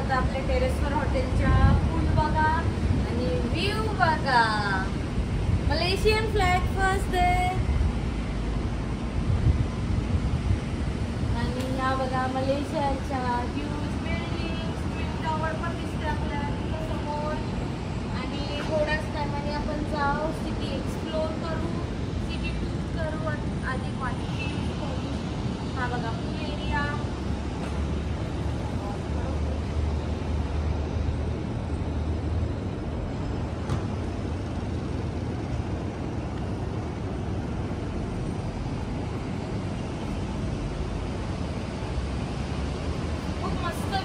आता आपल्या टेरेसवर हॉटेलच्या पूल बघा आणि व्ह्यू बघा. मलेशियन फ्लॅग फर्स्ट आहे आणि या बघा मलेशियाच्या ह्यूज बिल्डिंग ट्विन टॉवर पण दिसते आपल्याला तिथं समोर. आणि थोड्याच टायमाने आपण जाऊ सिटी एक्सप्लोर करू, सिटी टूर करू, आधी क्वालिटी करू. हा बघा पूल एरिया.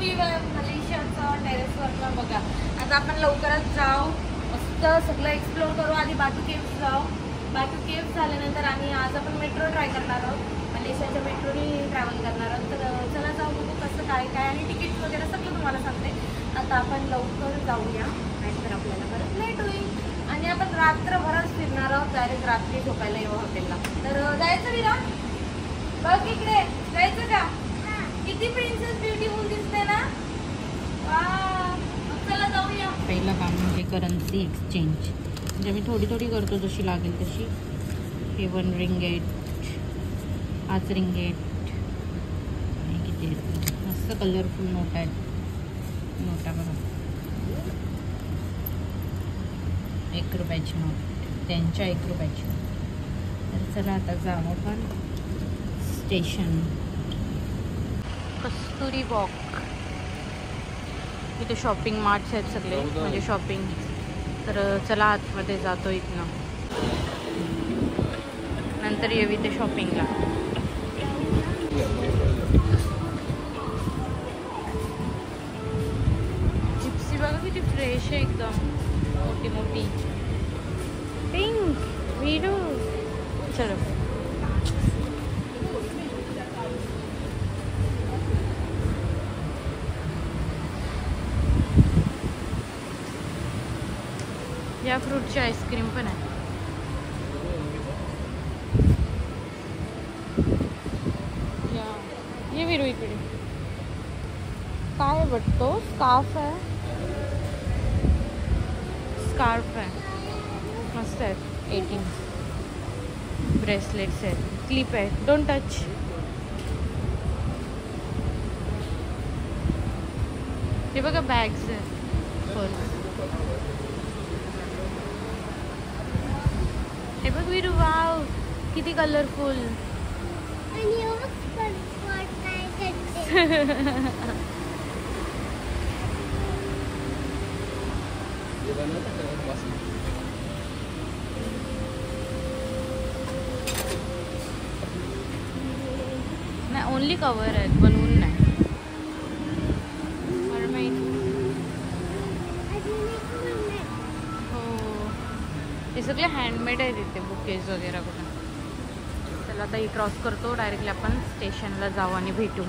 मलेशियाचा टेरेसवरनं बघा. आता आपण लवकरच जाऊ, मस्त सगळं एक्सप्लोर करू. आधी बाटू केव्स जाऊ. बाटू केव्स झाल्यानंतर आणि आज आपण मेट्रो ट्राय करणार आहोत. मलेशियाच्या मेट्रोनी ट्रॅव्हल करणार आहोत. तर चला जाऊ बघू कसं काय काय आणि तिकीट वगैरे सगळं तुम्हाला सांगते. आता आपण लवकर जाऊया नाहीतर आपल्याला परत लेट होईल आणि आपण रात्रभरच फिरणार आहोत. डायरेक्ट रात्री झोपायला येऊ हॉटेलला. तर जायचं विरा बघ इकडे जायचं का? किती प्रिन्सेस ब्युटीफुल दिसते ना. चला जाऊया. पहिलं काम म्हणजे करन्सी एक्सचेंज. म्हणजे मी थोडी थोडी करतो जशी लागेल तशी. हे 1 रिंगेट, 5 रिंगेट आणि किती आहेत मस्त कलरफुल नोट आहेत. नोटा बघा 1 रुपयाची नोट, त्यांच्या 1 रुपयाची नोट. तर चला आता जाऊ आपण स्टेशन. कस्तुरी वॉक. इथे शॉपिंग मार्ट्स आहेत सगळे म्हणजे शॉपिंग. तर चला आतमध्ये जातो इथनं, नंतर येऊ इथे शॉपिंगला. जिप्सी बघा किती फ्रेश आहे एकदम, मोठी मोठी. पिंक वीरू. चलो या फ्रूटची आईस्क्रीम पण आहे. ये विरू इकडे काय वाटतो? स्कार्फ आहे, स्कार्फ आहे मस्त आहेत. 18 ब्रेसलेट्स आहेत, क्लिप आहे. Don't touch. हे बघा बॅग्स आहेत पर्स. हे बघ विरू वाव किती कलरफुल. नाही ओनली कवर आहेत, बनवून नाही. हे सगळे हँडमेड आहेत इथे बुकेज वगैरे बघा. चला आता ही क्रॉस करतो, डायरेक्टली आपण स्टेशनला जाऊ आणि भेटू.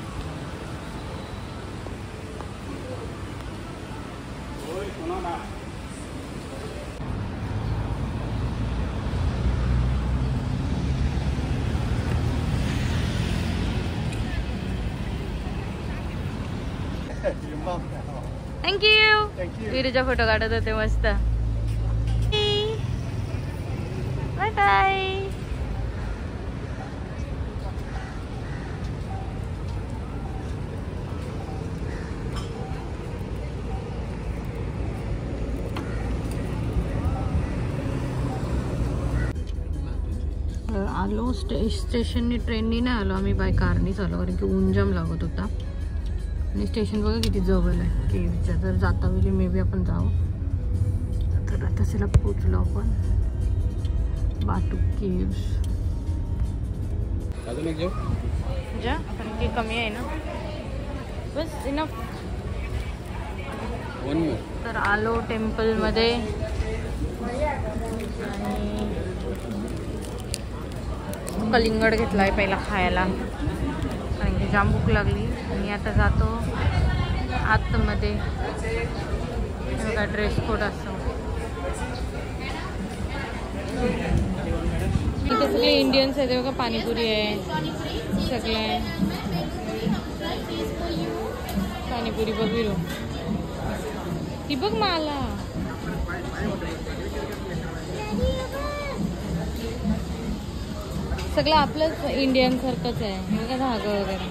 थँक्यू. विरूचा फोटो काढत होते मस्त. Bye bye. आलो स्टेशननी. ट्रेननी नाही आलो आम्ही, बाय कारनीच आलो कारण की ऊन जाम लागत होता. आणि स्टेशन बघा किती जवळ आहे केव्हच्या. जर जाता वेळी मे बी आपण जाऊ. तर आता चला पोचलो आपण बाटू केव्स. जा कारण की कमी आहे ना, बस इनफ. तर आलो टेम्पलमध्ये आणि कलिंगड घेतलाय पहिला खायला कारण की जाम भूक लागली. आणि आता जातो आतमध्ये. बघा ड्रेस कोड असतो. इथे सगळे इंडियन्स आहेत बघा. पाणीपुरी आहे सगळे. पाणीपुरी बघू ती बघ मला सगळं आपलंच इंडियन सारखंच आहे. हे बघा धागा वगैरे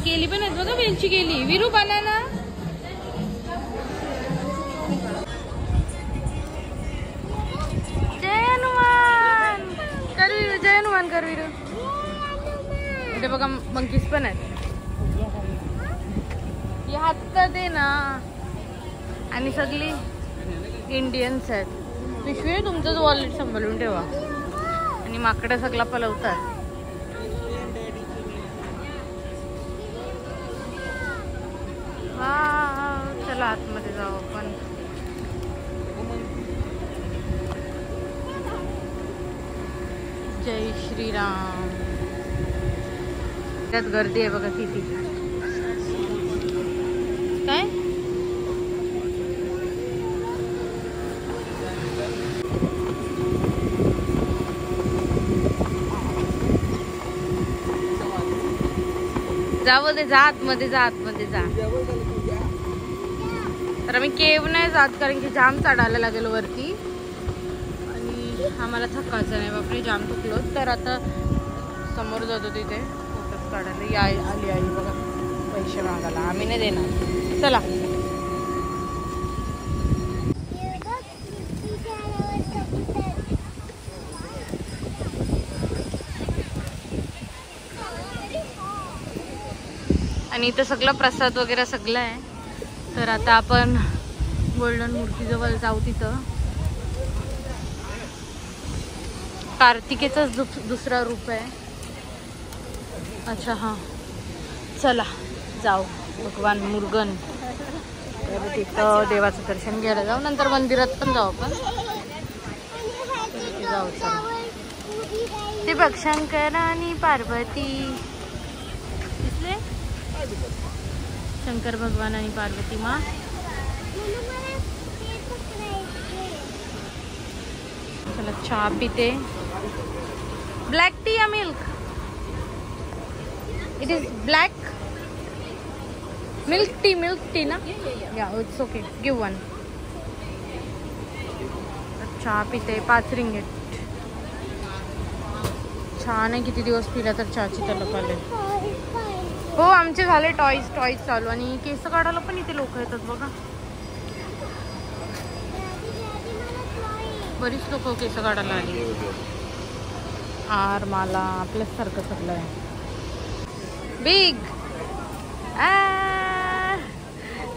केली पण आहेत बघा. वेलची केली. विरू बनाना जय हनुमान कर विरू. जय हनुमान कर विरू. इथे बघा मंकीज पण आहेत. हात दे ना. आणि सगळी इंडियन्स आहेत. पिशवी तुमचंच वॉलेट सांभाळून ठेवा. आणि माकडं सगळा पलवतात. चला आतमध्ये जाऊ आपण. जय श्रीराम. त्यात गर्दी आहे बघा किती. काय जावं दे. जा आतमध्ये जा. आतमध्ये जा. तर आम्ही केव नाही जात कारण की जाम चढायला लागेल वरती आणि आम्हाला थकायचं नाही. बापरे जाम थकलो. तर आता समोर जातो तिथे फोटोज काढायला. आली आई बघा पैसे मागायला. आम्ही नाही देणार. चला आणि इथं सगळं प्रसाद वगैरे सगळं आहे. तर आता आपण गोल्डन मूर्तीजवळ जाऊ. तिथं कार्तिकेचाच दुसरा रूप आहे. अच्छा हां चला जाऊ. भगवान मुर्गन. तर तिथं देवाचं दर्शन घ्यायला जाऊ. नंतर मंदिरात पण जाऊ आपण. जाऊ चला. ते बघ शंकर आणि पार्वती दिसले. शंकर भगवान आणि पार्वती माँ. चला चहा पिते. ब्लॅक टी या milk. It is black milk tea ना. या इट्स ओके गिव वन. चहा पिते. 5 रिंगीट. छान आहे. किती दिवस पिला तर चहाची तलप आले. हो आमचे झाले टॉईज चालू. आणि केस काढायला पण इथे लोक येतात बघा. बरीच लोक केस काढायला आली. मला आपल्यासारखं सगळं आहे. बिग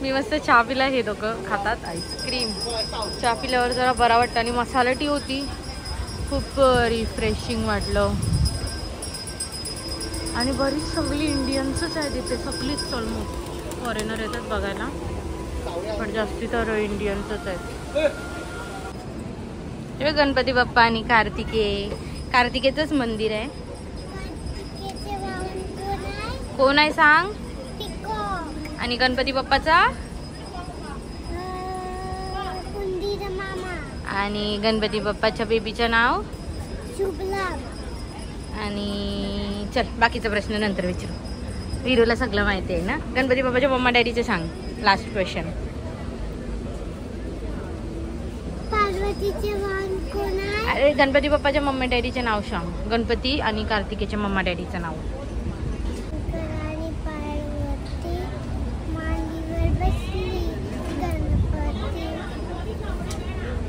मी मस्त चहा पिला. हे दोघं खातात आईस्क्रीम. चहा पिल्यावर जरा बरा वाटतं. आणि मसाला टी होती. खूप रिफ्रेशिंग वाटलं. आणि बरीच सगळी इंडियन्सच आहेत इथे. सगळीच ऑलमोस्ट फॉरेनर येतात बघायला पण जास्ती तर इंडियन्सच आहेत. हे गणपती बाप्पा आणि कार्तिकेचंच मंदिर आहे. कोण आहे सांग. आणि गणपती बाप्पाचा आणि गणपती बाप्पाच्या बेबीचं नाव आणि चल बाकीचा प्रश्न नंतर विचारू. विरूला सगळं माहिती आहे ना. गणपती बाप्पाच्या मम्मा डॅडीचे सांग. Last question. अरे गणपती बाप्पाच्या मम्मा डॅडीचे नाव सांग. गणपती आणि कार्तिकेच्या मम्मा डॅडीचं नाव.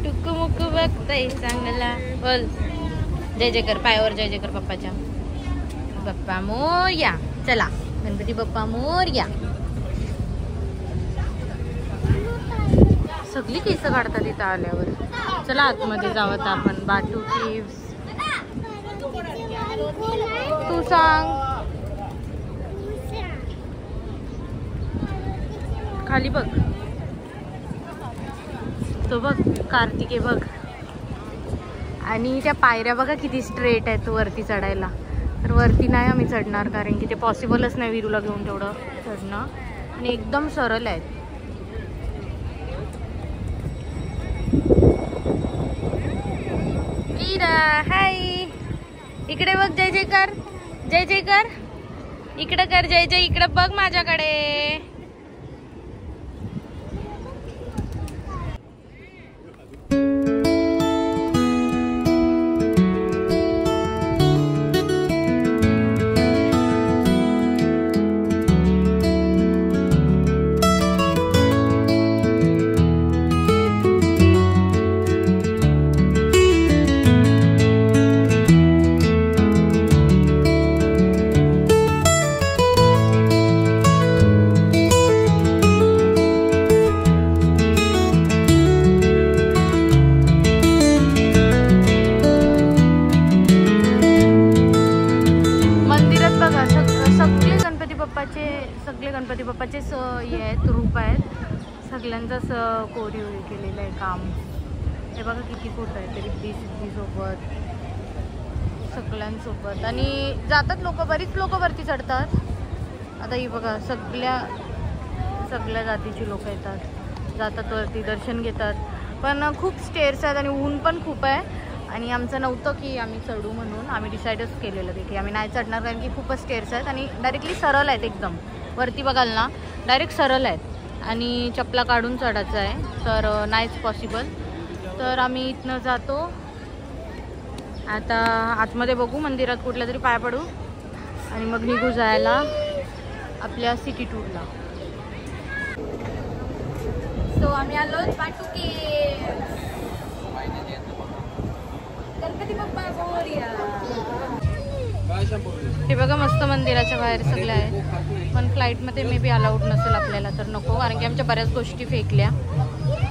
टुकमुक बघताय चांगला. बोल जय जयकर. पायावर जय जयकर पप्पाच्या. बाप्पा मोरया. चला गणपती बाप्पा मोरया. सगळी केस काढतात इथं आल्यावर. चला आतमध्ये जावं आपण. बाटू केव्स. तू सांग. खाली बघ. तो बघ कार्तिके बघ. आणि त्या पायऱ्या बघा किती स्ट्रेट आहेत वरती चढायला. तर वरती नाही आम्ही चढणार कारण की ते पॉसिबलच नाही विरूला घेऊन तेवढं चढणं. आणि एकदम सरळ आहेत. वीरा हाय. इकडे बघ. जय जय कर. जय जय कर. इकडे कर जय जय. इकडे बघ माझ्याकडे. खूप आहेत सगळ्यांचाच कोरीव केलेलं आहे काम. हे बघा किती फोटो आहेत तरी सिद्धीसोबत सगळ्यांसोबत. आणि जातात लोक, बरीच लोक वरती चढतात. आता ही बघा सगळ्या जातीची लोक येतात, जातात वरती, दर्शन घेतात. पण खूप स्टेअर्स आहेत आणि ऊन पण खूप आहे. आणि आमचं नव्हतं की आम्ही चढू म्हणून, आम्ही डिसाईडच केलेलं की आम्ही नाही चढणार कारण की खूपच स्टेअर्स आहेत आणि डायरेक्टली सरळ आहेत एकदम. वरती बघाल ना डायरेक्ट सरळ आहेत आणि चपला काढून चढायचं आहे तर नाहीच पॉसिबल. तर आम्ही इथनं जातो आता आतमध्ये, बघू मंदिरात कुठल्या तरी पाय पडू आणि मग निघू जायला आपल्या सिटी टूरला. सो आम्ही आलो पाटुके गणपती बाप्पा मोरया. हे बघा मस्त मंदिराच्या बाहेर सगळे आहे. पण फ्लाईटमध्ये मे बी अलाउड नसेल आपल्याला तर नको, कारण की आमच्या बऱ्याच गोष्टी फेकल्या,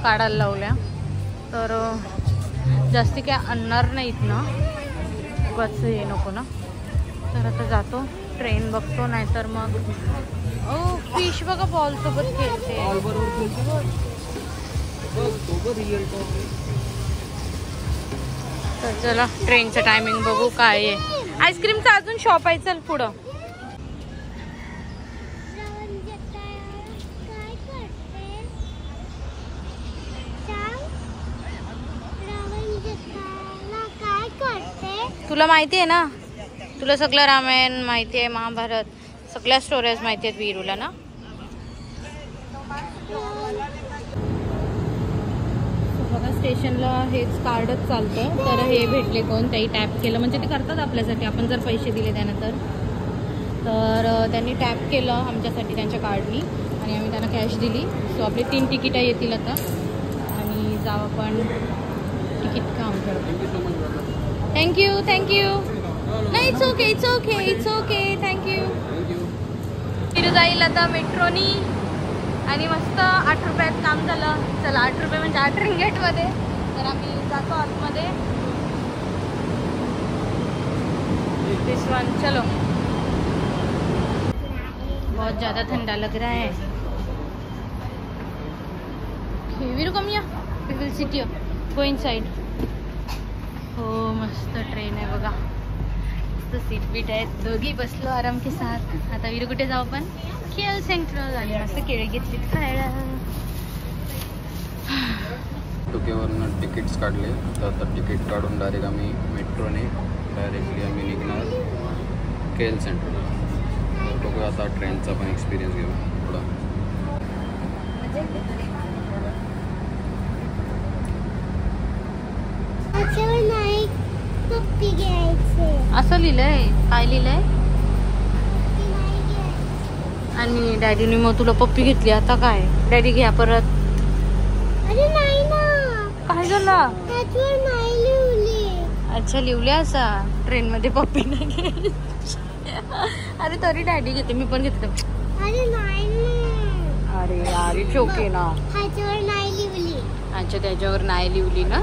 काढायला लावल्या. तर जास्ती काय आणणार नाहीत ना, उगाच हे नको ना. तर आता जातो, ट्रेन बघतो, नाहीतर मग फिश बघा बॉलसोबत खेळते. तर चला ट्रेनचं टायमिंग बघू काय आहे. आईस्क्रीमचं अजून शॉप आहे, चल पुढं. तुला माहिती आहे ना, तुला सगळं रामायण माहिती आहे, महाभारत सगळ्या स्टोरीज माहिती आहेत वीरूला ना. बघा स्टेशनला हेच कार्डच चालतं, तर हे भेटले कोण त्याही टॅप केलं म्हणजे ते करतात आपल्यासाठी, आपण जर पैसे दिले त्यानंतर. तर त्यांनी टॅप केलं आमच्यासाठी त्यांच्या कार्डनी आणि आम्ही त्यांना कॅश दिली. सो आपले 3 तिकीटं येतील आता आणि जाऊ आपण तिकीट काम करतो. थँक्यू नाही, इट्स ओके थँक्यू. फिरू जाईल आता मेट्रोनी आणि मस्त 8 रुपयात काम झालं. चला 8 रुपये म्हणजे 8 रिंगेटमध्ये. तर आम्ही जातो आतमध्ये. दिस वन, चलो. बहुत ज़्यादा ठंडा लग रहा है. वीरू कम या, we will sit here, go inside. हो मस्त ट्रेन आहे बघा, मस्त सीट बीट आहेत, दोघी बसलो आराम के साथ. आता वीरू कुठे जाऊ आपण, केएल सेंट्रल. आणि मस्त केळी घेतली खायला. टोकेवरनं तिकीट्स काढले, तर आता तिकीट काढून डायरेक्ट आम्ही मेट्रोने डायरेक्टली आम्ही निघणार केएल सेंट्रल. बघू आता ट्रेनचा पण एक्सपिरियन्स घेऊ थोडा. असं लिहिलंय, काय लिहिलंय. आणि डॅडीने मग तुला पप्पी घेतली, आता काय डॅडी घ्या परत. अरे नाही ना, काय झालं. त्याच्यावर नाही लिहिली. अच्छा लिवल्या असा ट्रेनमध्ये पप्पी नाही घ्यायची. अरे तरी डॅडी घेते, मी पण घेते. अरे नाही ना, अरे अरे चोके ना, त्याच्यावर नाही लिहिली. अच्छा त्याच्यावर नाही लिवली ना.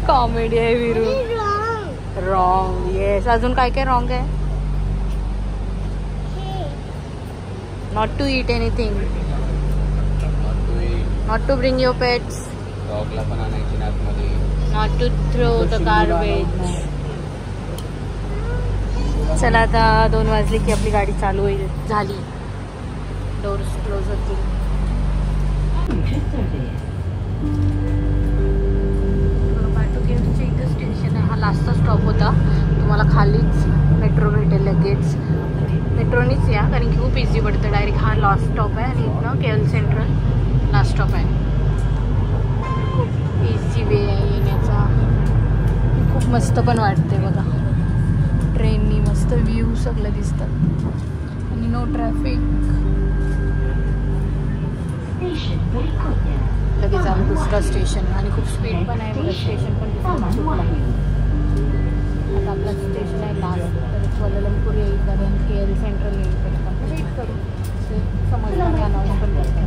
कॉमेडी आहे वीरू. Wrong, yes. अजून काय काय रॉंग आहे. Not to eat anything, not to bring your pets, डॉगला पण आणायची आतमध्ये, not to throw the garbage. चला आता 2 वाजले की आपली गाडी चालू होईल, झाली. डोर्स क्लोज होतील. पाटुकेचं इथं स्टेशन आहे, हा लास्टचा स्टॉप होता. तुम्हाला खालीच मेट्रो भेटेल लगेच. मेट्रोनीच या, कारण की खूप इझी पडतं. डायरेक्ट हा लास्ट स्टॉप आहे आणि इथनं केएल सेंट्रल लास्ट स्टॉप आहे. खूप इझी वे आहे येण्याचा. खूप मस्त पण वाटते बघा ट्रेननी, मस्त व्ह्यू सगळं दिसतात आणि नो ट्रॅफिक. लगेच आम्ही दुसरा स्टेशन आणि खूप स्पीड पण आहे बघा. स्टेशन पण दिसतं. आता आपला स्टेशन आहे लास्ट, तर कोल्हापूर येईल कारण केएल सेंट्रल येईल. पण वेट करू, समजलं अनाऊन्स पण करतात.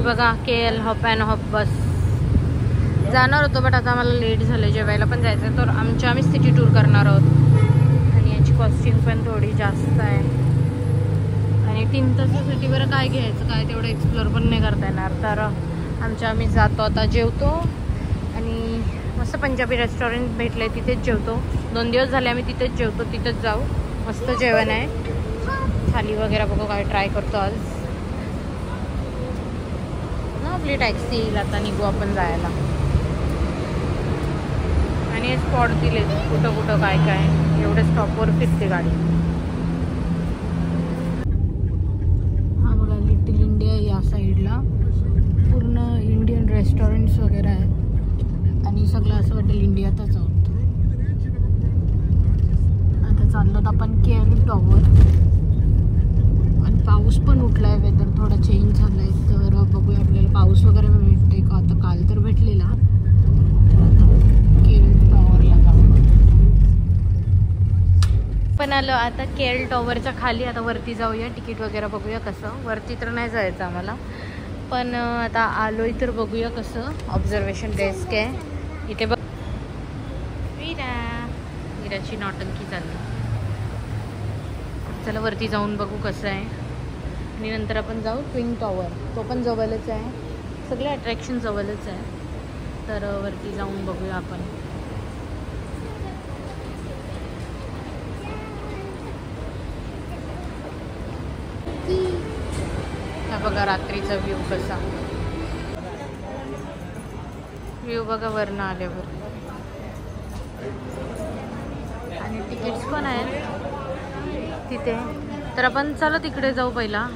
बघा KL हॉप अँड हॉप बस जाणार होतो, बट आता आम्हाला लेट झालं, जेवायला पण जायचं, तर आम्ही सिटी टूर करणार आहोत आणि याची कॉस्टिंग पण थोडी जास्त आहे आणि 3 तासासाठी बरं काय घ्यायचं, काय तेवढं एक्सप्लोअर पण नाही करता येणार. तर आम्ही जातो आता, जेवतो आणि मस्त पंजाबी रेस्टॉरंट भेटले तिथेच जेवतो. 2 दिवस झाले आम्ही तिथेच जेवतो, तिथेच जाऊ. मस्त जेवण आहे, थाली वगैरे बघू काय ट्राय करतो आज ना. आपली टॅक्सी येईल आता, निघू आपण जायला आणि हे स्पॉट दिले कुठं कुठं काय काय, एवढे स्टॉपवर फिरते गाडी. हा बघा लिटिल इंडिया, या साईडला पूर्ण इंडियन रेस्टॉरंट्स वगैरे आहेत आणि सगळं असं वाटेल इंडियातच आहोत. आता चाललो आपण KL टॉवर आणि पाऊस पण उठला आहे, वेदर थोडा चेंज झाला आहे, तर बघूया आपल्याला पाऊस वगैरे भेटते का. आता काल तर भेटलेला. KL टॉवरला जाऊ पण आलो आता KL टॉवरच्या खाली. आता वरती जाऊया, तिकीट वगैरे बघूया कसं. वरती तर नाही जायचं आम्हाला, पण आता आलोय तर बघूया कसं. ऑब्झर्वेशन डेस्क आहे इथे बघ. वीराची नौटंकी चालली. चला वरती जाऊन बघू कसं आहे आणि नंतर आपण जाऊ ट्विन टॉवर, तो पण जवळच आहे, सगळे अट्रॅक्शन जवळच आहे, तर वरती जाऊन बघूया आपण. हा बघा रात्रीचा व्ह्यू कसा, व्ह्यू बघा वरनं आल्यावर. आणि तिकीट्स पण आहेत तिथे, तर आपण चला तिकडे जाऊ पहिला.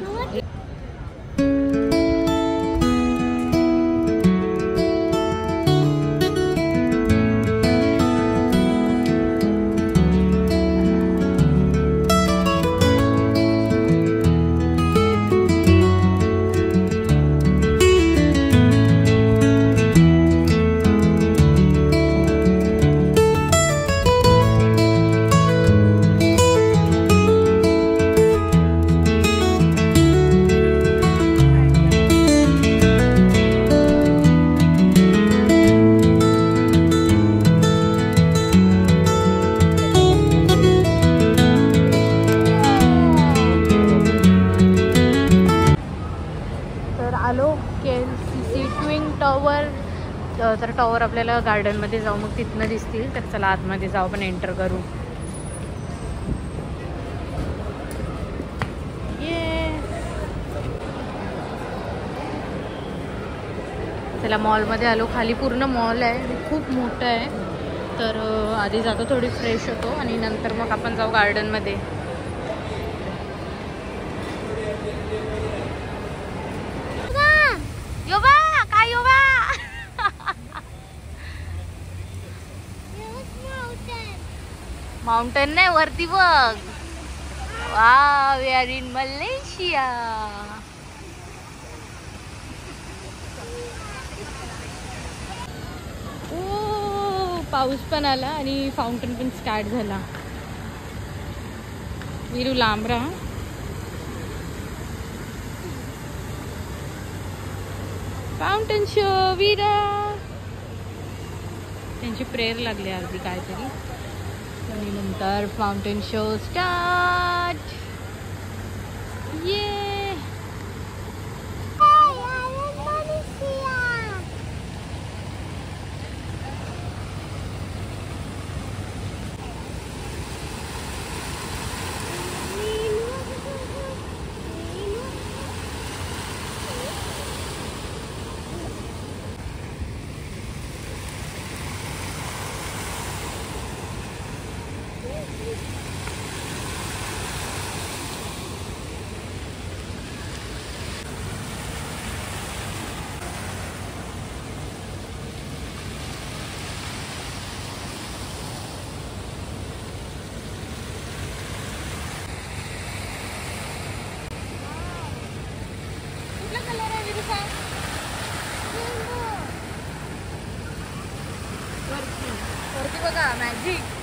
तर टॉवर आपल्याला गार्डनमध्ये जाऊ, मग तिथनं दिसतील. तर चला आतमध्ये जाऊ, पण एंटर करू. चला मॉलमध्ये आलो. खाली पूर्ण मॉल आहे, खूप मोठं आहे. तर आधी जातो, थोडी फ्रेश होतो आणि नंतर मग आपण जाऊ गार्डनमध्ये. माउंटेन नाही, वरती बघ. Wow, we are in Malaysia. ओ पाऊस पण आला आणि फाउंटन पण स्टार्ट झाला. वीरू लांब राहा. फाउंटन शो वीरा. त्यांची प्रेयर लागली अर्धी काहीतरी आणि नंतर फाउंटेन शो स्टार्ट. ये वरती बघा मॅजिक.